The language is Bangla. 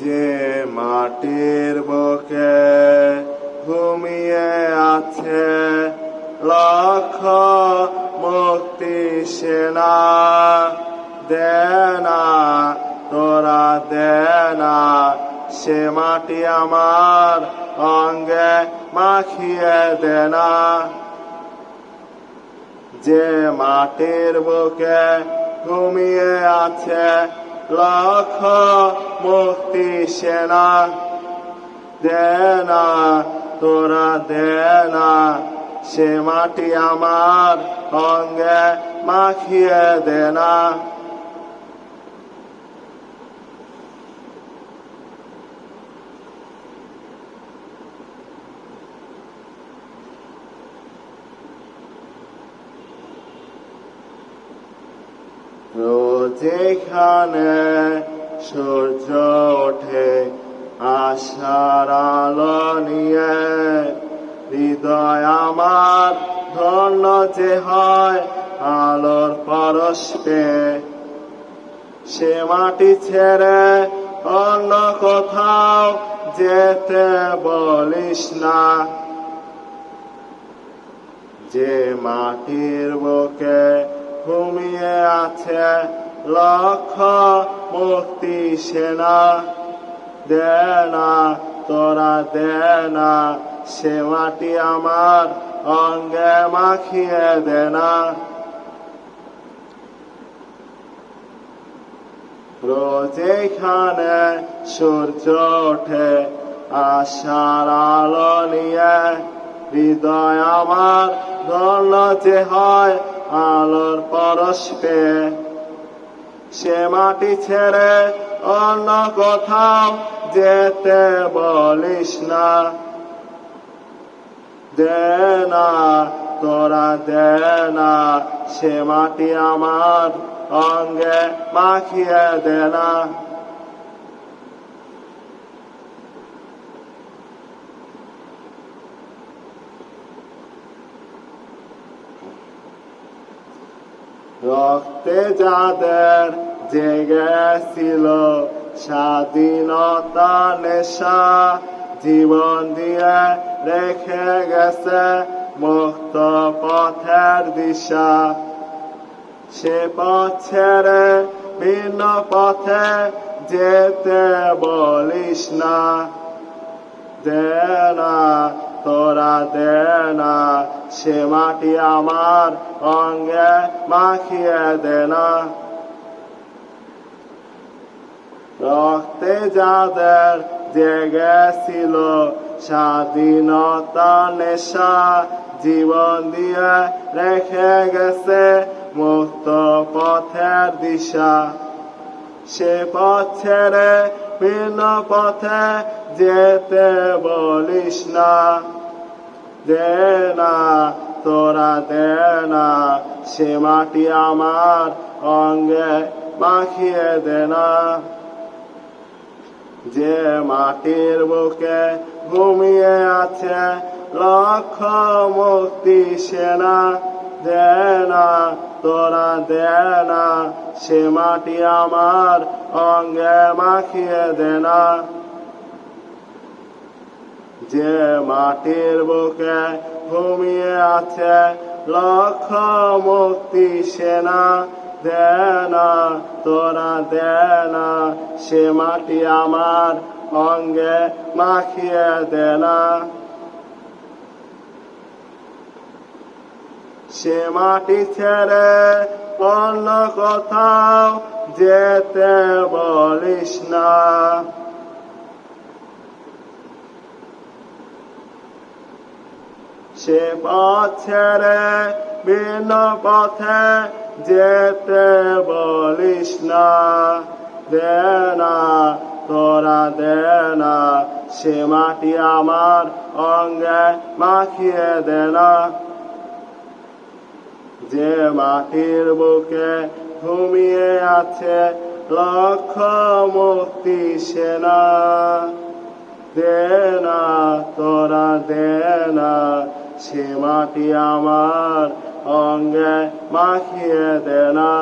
যে মাটির বুকে ঘুমিয়ে আছে লক্ষ মুক্তি সেনা, দেনা তোরা দেনা সে মাটি আমার অঙ্গে মাখিয়ে দেনা। যে মাটির বুকে ঘুমিয়ে আছে লক্ষ মুক্তি সেনা, দেনা তোরা দেনা সে মাটি আমার অঙ্গে মাখিয়ে দেনা। যেখানে সূর্য ওঠে আশার আলো নিয়ে, হৃদয় আমার ধন্য যে হয় আলোর পরশ পেয়ে। সে মাটি ছেড়ে অন্য কোথাও যেতে বলিস না, যে মাটির বুকে ঘুমিয়ে আছে লক্ষ মুক্তি সেনা, দেনা তোরা দেনা সে মাটি আমার অঙ্গে মাখিয়ে দেনা। রোজ এখানে সূর্য ওঠে আশার আলো নিয়ে, হৃদয় আমার ধন্য যে হয় আলোর পরশ পেয়ে। সে মাটি ছেড়ে অন্য কোথাও যেতে বলিস না, দেনা তোরা দেনা সে মাটি আমার অঙ্গে মাখিয়ে দেনা। রক্তে যাদের জেগেছিল স্বাধীনতা নেশা, জীবন দিয়ে রেখে গেছে মুক্ত পথের দিশা। সে পথ ছেড়ে ভিন্ন পথে যেতে বলিস না, দেনা তোরা দেনা সে মাটি আমার অঙ্গে মাখিয়ে দেনা। রক্তে যাদের জেগেছিল স্বাধীনতা নেশা, জীবন দিয়ে রেখে গেছে মুক্ত পথের দিশা। সে পথ ছেড়ে ভিন্ন পথে যেতে বলিস না, দেনা তোরা দেনা সে মাটি আমার অঙ্গে মাখিয়ে দেনা। যে মাটির বুকে ঘুমিয়ে আছে লক্ষ মুক্তি সেনা, দেনা তোরা দেনা সে মাটি আমার অঙ্গে মাখিয়ে দেনা। যে মাটির বুকে ঘুমিয়ে আছে লক্ষ মুক্তি সেনা, দেনা তোরা দেনা সে মাটি আমার অঙ্গে মাখিয়ে দেনা। সে মাটি ছেড়ে অন্য কোথাও যেতে বলিস না, সে পথ ছেড়ে ভিন্ন পথে যেতে বলিস না, দেনা তোরা দেনা সে মাটি আমার অঙ্গে মাখিয়ে দেনা। যে মাটির বুকে ঘুমিয়ে আছে লক্ষ মুক্তি সেনা, দেনা তোরা দেনা সে মাটি আমার অঙ্গে মাখিয়ে দেনা।